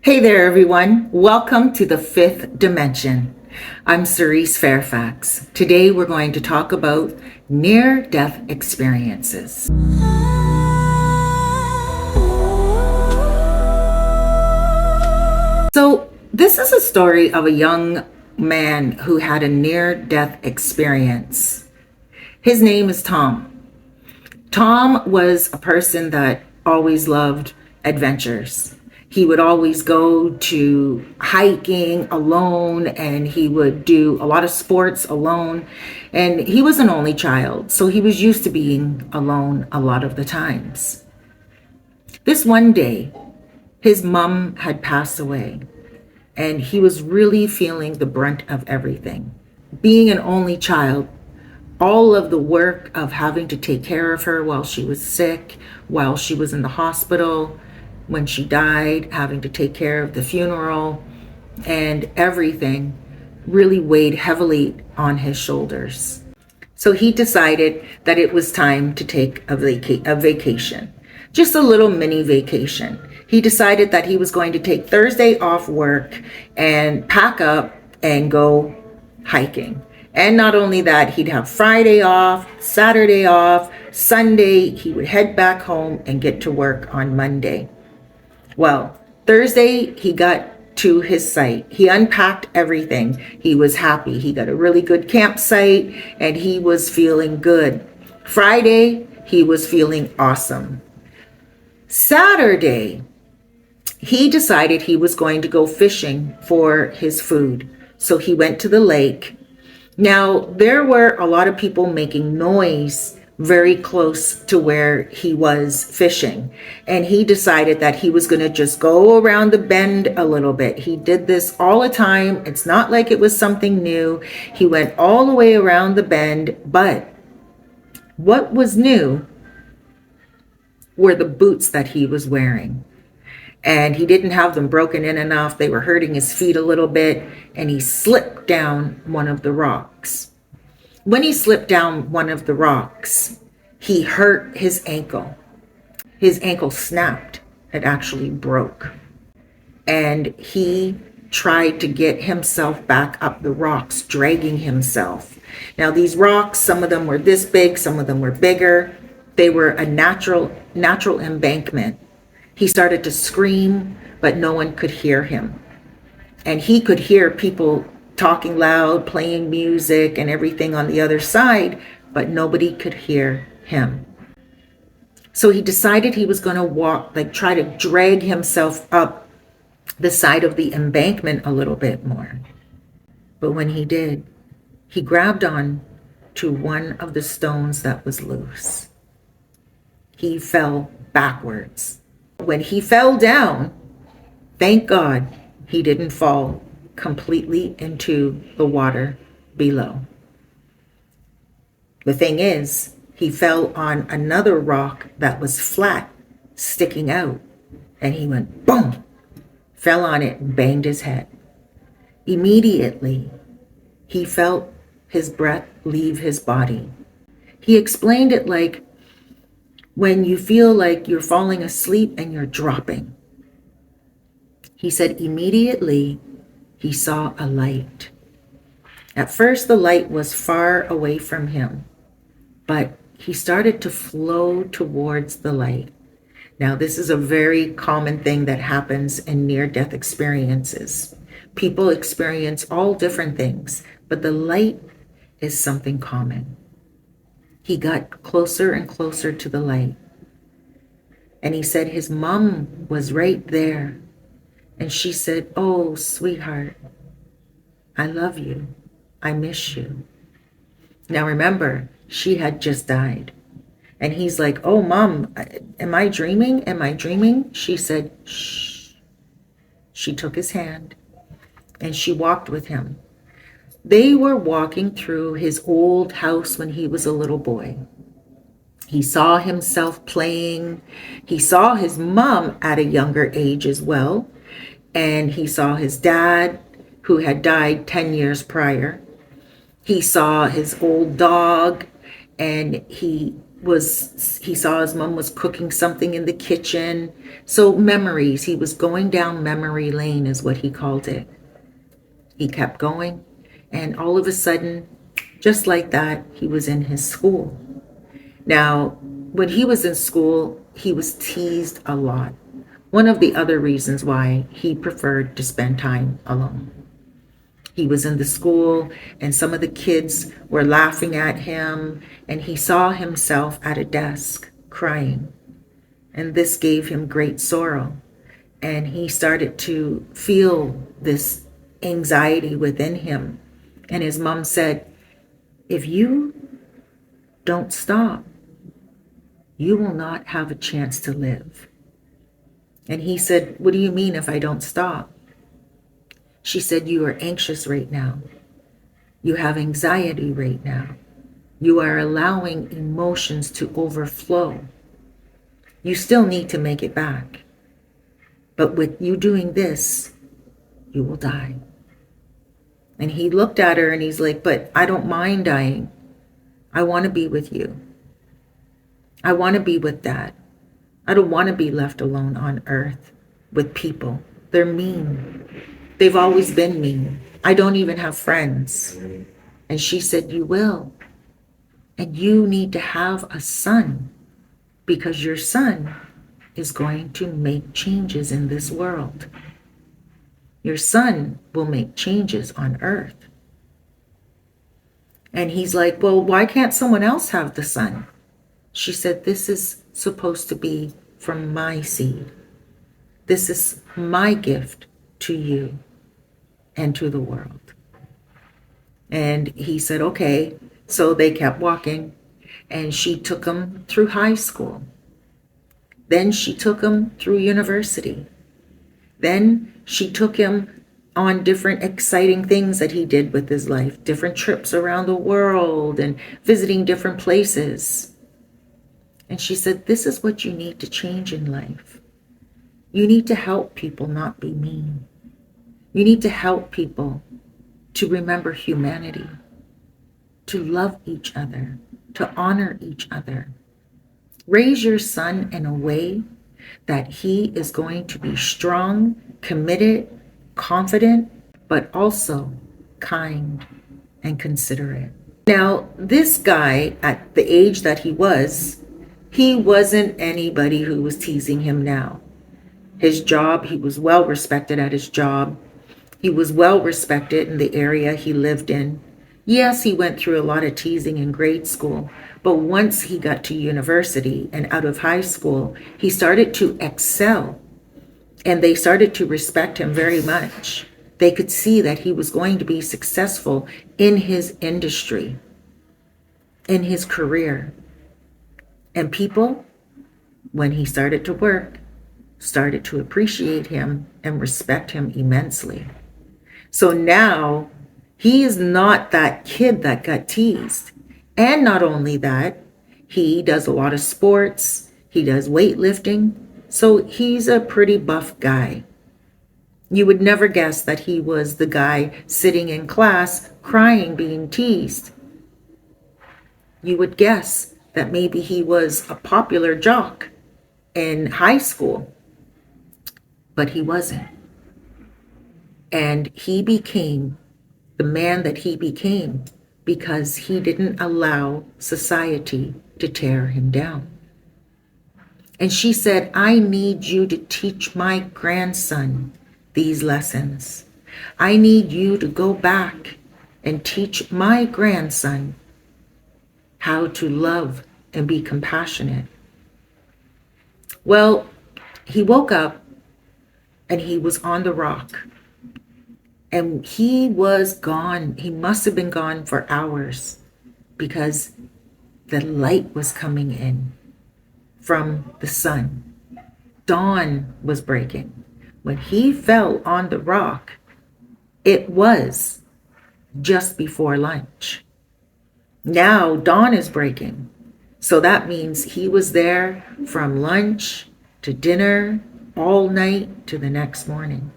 Hey there, everyone. Welcome to the fifth dimension. I'm Cerise Fairfax. Today, we're going to talk about near-death experiences. So, this is a story of a young man who had a near-death experience. His name is Tom. Tom was a person that always loved adventures. He would always go to hiking alone, and he would do a lot of sports alone. And he was an only child, so he was used to being alone a lot of the times. This one day, his mom had passed away, and he was really feeling the brunt of everything. Being an only child, all of the work of having to take care of her while she was sick, while she was in the hospital, when she died, having to take care of the funeral, and everything really weighed heavily on his shoulders. So he decided that it was time to take a vacation, just a little mini vacation. He decided that he was going to take Thursday off work and pack up and go hiking. And not only that, he'd have Friday off, Saturday off, Sunday, he would head back home and get to work on Monday. Well, Thursday, he got to his site. He unpacked everything. He was happy. He got a really good campsite and he was feeling good. Friday, he was feeling awesome. Saturday, he decided he was going to go fishing for his food. So he went to the lake. Now, there were a lot of people making noise very close to where he was fishing. And he decided that he was going to just go around the bend a little bit. He did this all the time. It's not like it was something new. He went all the way around the bend. But what was new were the boots that he was wearing. And he didn't have them broken in enough. They were hurting his feet a little bit. And he slipped down one of the rocks. When he slipped down one of the rocks, he hurt his ankle. His ankle snapped. It actually broke. And he tried to get himself back up the rocks, dragging himself. Now, these rocks, some of them were this big, some of them were bigger. They were a natural embankment. He started to scream, but no one could hear him. And he could hear people talking loud, playing music and everything on the other side, but nobody could hear him. So he decided he was going to try to drag himself up the side of the embankment a little bit more. But when he did, he grabbed on to one of the stones that was loose. He fell backwards. When he fell down, thank God he didn't fall completely into the water below. The thing is, he fell on another rock that was flat, sticking out, and he went boom, fell on it and banged his head. Immediately, he felt his breath leave his body. He explained it like when you feel like you're falling asleep and you're dropping. He said immediately he saw a light. At first, the light was far away from him, but he started to flow towards the light. Now, this is a very common thing that happens in near-death experiences. People experience all different things, but the light is something common. He got closer and closer to the light. And he said his mom was right there. And she said, "Oh, sweetheart, I love you. I miss you." Now remember, she had just died. And he's like, "Oh, Mom, am I dreaming? Am I dreaming?" She said, "Shh." She took his hand and she walked with him. They were walking through his old house when he was a little boy. He saw himself playing. He saw his mom at a younger age as well. And he saw his dad, who had died 10 years prior. He saw his old dog, and he he saw his mom was cooking something in the kitchen. So memories, he was going down memory lane is what he called it. He kept going, and all of a sudden, just like that, he was in his school. Now, when he was in school, he was teased a lot. One of the other reasons why he preferred to spend time alone. He was in the school and some of the kids were laughing at him, and he saw himself at a desk crying. And this gave him great sorrow. And he started to feel this anxiety within him. And his mom said, if you don't stop, you will not have a chance to live. And he said, what do you mean if I don't stop? She said, you are anxious right now. You have anxiety right now. You are allowing emotions to overflow. You still need to make it back. But with you doing this, you will die. And he looked at her and he's like, but I don't mind dying. I want to be with you. I want to be with Dad. I don't want to be left alone on earth with people. They're mean. They've always been mean. I don't even have friends. And she said, you will. And you need to have a son, because your son is going to make changes in this world. Your son will make changes on earth. And he's like, well, why can't someone else have the son? She said, this is supposed to be from my seed. This is my gift to you and to the world. And he said, okay. So they kept walking, and she took him through high school. Then she took him through university. Then she took him on different exciting things that he did with his life, different trips around the world and visiting different places. And she said, this is what you need to change in life. You need to help people not be mean. You need to help people to remember humanity, to love each other, to honor each other. Raise your son in a way that he is going to be strong, committed, confident, but also kind and considerate. Now, this guy, at the age that he wasn't anybody who was teasing him now. His job, he was well respected at his job. He was well respected in the area he lived in. Yes, he went through a lot of teasing in grade school, but once he got to university and out of high school, he started to excel, and they started to respect him very much. They could see that he was going to be successful in his industry, in his career. And people, when he started to work, started to appreciate him and respect him immensely. So now he is not that kid that got teased. And not only that, he does a lot of sports. He does weightlifting. So he's a pretty buff guy. You would never guess that he was the guy sitting in class crying, being teased. You would guess that maybe he was a popular jock in high school, but he wasn't. And he became the man that he became because he didn't allow society to tear him down. And she said, I need you to teach my grandson these lessons. I need you to go back and teach my grandson how to love and be compassionate. Well, he woke up and he was on the rock. And he was gone. He must have been gone for hours because the light was coming in from the sun. Dawn was breaking. When he fell on the rock, it was just before lunch. Now dawn is breaking. So that means he was there from lunch to dinner, all night to the next morning.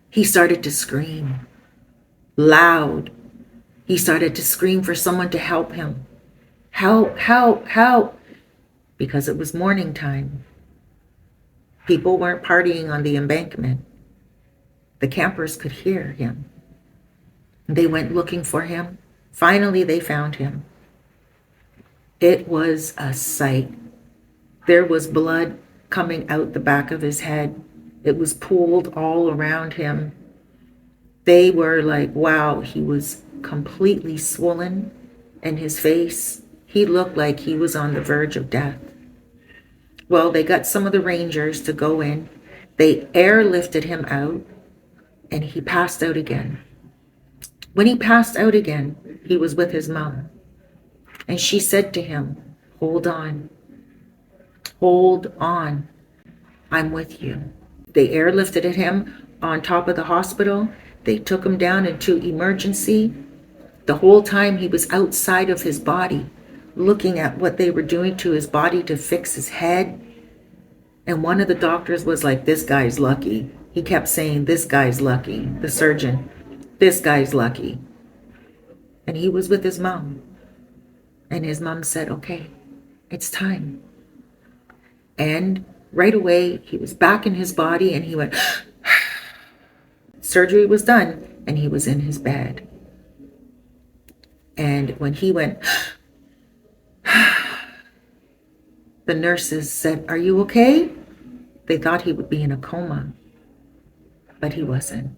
He started to scream loud. He started to scream for someone to help him Help, help, help. Because it was morning time. People weren't partying on the embankment. The campers could hear him. They went looking for him. Finally, they found him. It was a sight. There was blood coming out the back of his head. It was pooled all around him. They were like, wow, he was completely swollen, and his face, he looked like he was on the verge of death. Well, they got some of the rangers to go in. They airlifted him out, and he passed out again. When he passed out again, he was with his mom. And she said to him, hold on. Hold on. I'm with you. They airlifted him on top of the hospital. They took him down into emergency. The whole time he was outside of his body, looking at what they were doing to his body to fix his head. And one of the doctors was like, this guy's lucky. He kept saying, this guy's lucky. The surgeon, this guy's lucky. And he was with his mom. And his mom said, okay, it's time. And right away, he was back in his body and he went, surgery was done and he was in his bed. And when he went, the nurses said, are you okay? They thought he would be in a coma, but he wasn't.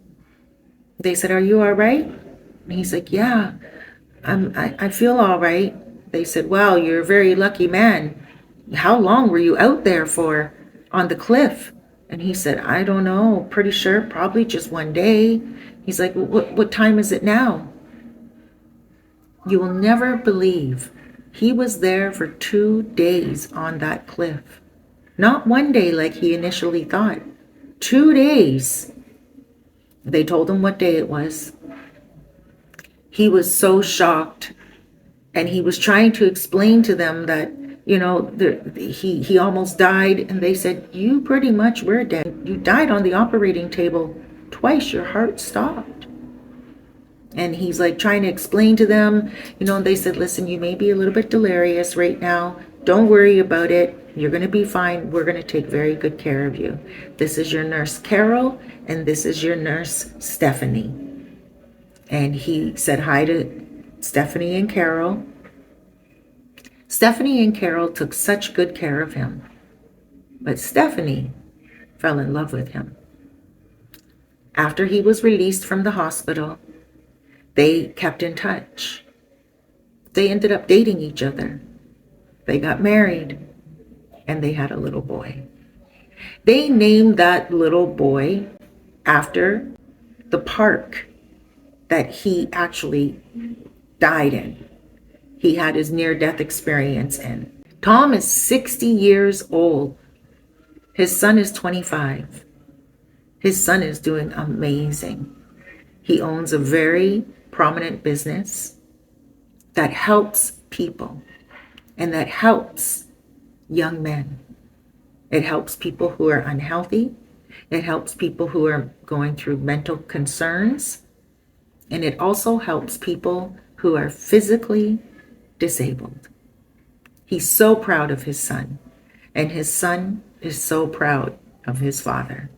They said, are you all right? And he's like, yeah, I feel all right. They said, wow, you're a very lucky man. How long were you out there for on the cliff? And he said, I don't know, pretty sure, probably just one day. He's like, what time is it now? You will never believe he was there for 2 days on that cliff. Not one day like he initially thought. 2 days. They told him what day it was. He was so shocked. And he was trying to explain to them that, he almost died. And they said, you pretty much were dead. You died on the operating table twice. Your heart stopped. And he's like trying to explain to them, and they said, listen, you may be a little bit delirious right now. Don't worry about it. You're going to be fine. We're going to take very good care of you. This is your nurse, Carol, and this is your nurse, Stephanie. And he said hi to Stephanie and Carol. Stephanie and Carol took such good care of him. But Stephanie fell in love with him. After he was released from the hospital, they kept in touch. They ended up dating each other. They got married, and they had a little boy. They named that little boy after the park that he actually died in. He had his near-death experience in. Tom is 60 years old. His son is 25. His son is doing amazing. He owns a very prominent business that helps people and that helps young men. It helps people who are unhealthy. It helps people who are going through mental concerns. And it also helps people who are physically disabled. He's so proud of his son, and his son is so proud of his father.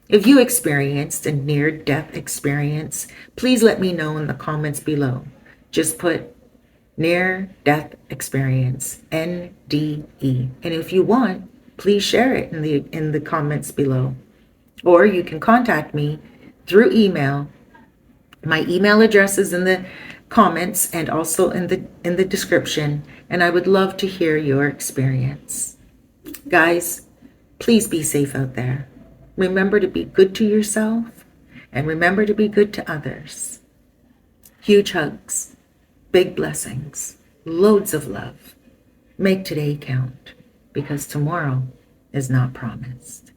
If you experienced a near-death experience, please let me know in the comments below. Just put near-death experience, NDE. And if you want, please share it in the comments below. Or you can contact me through email. My email address is in the comments and also in the description, and I would love to hear your experience. Guys, please be safe out there. Remember to be good to yourself, and remember to be good to others. Huge hugs, big blessings, loads of love. Make today count, because tomorrow is not promised.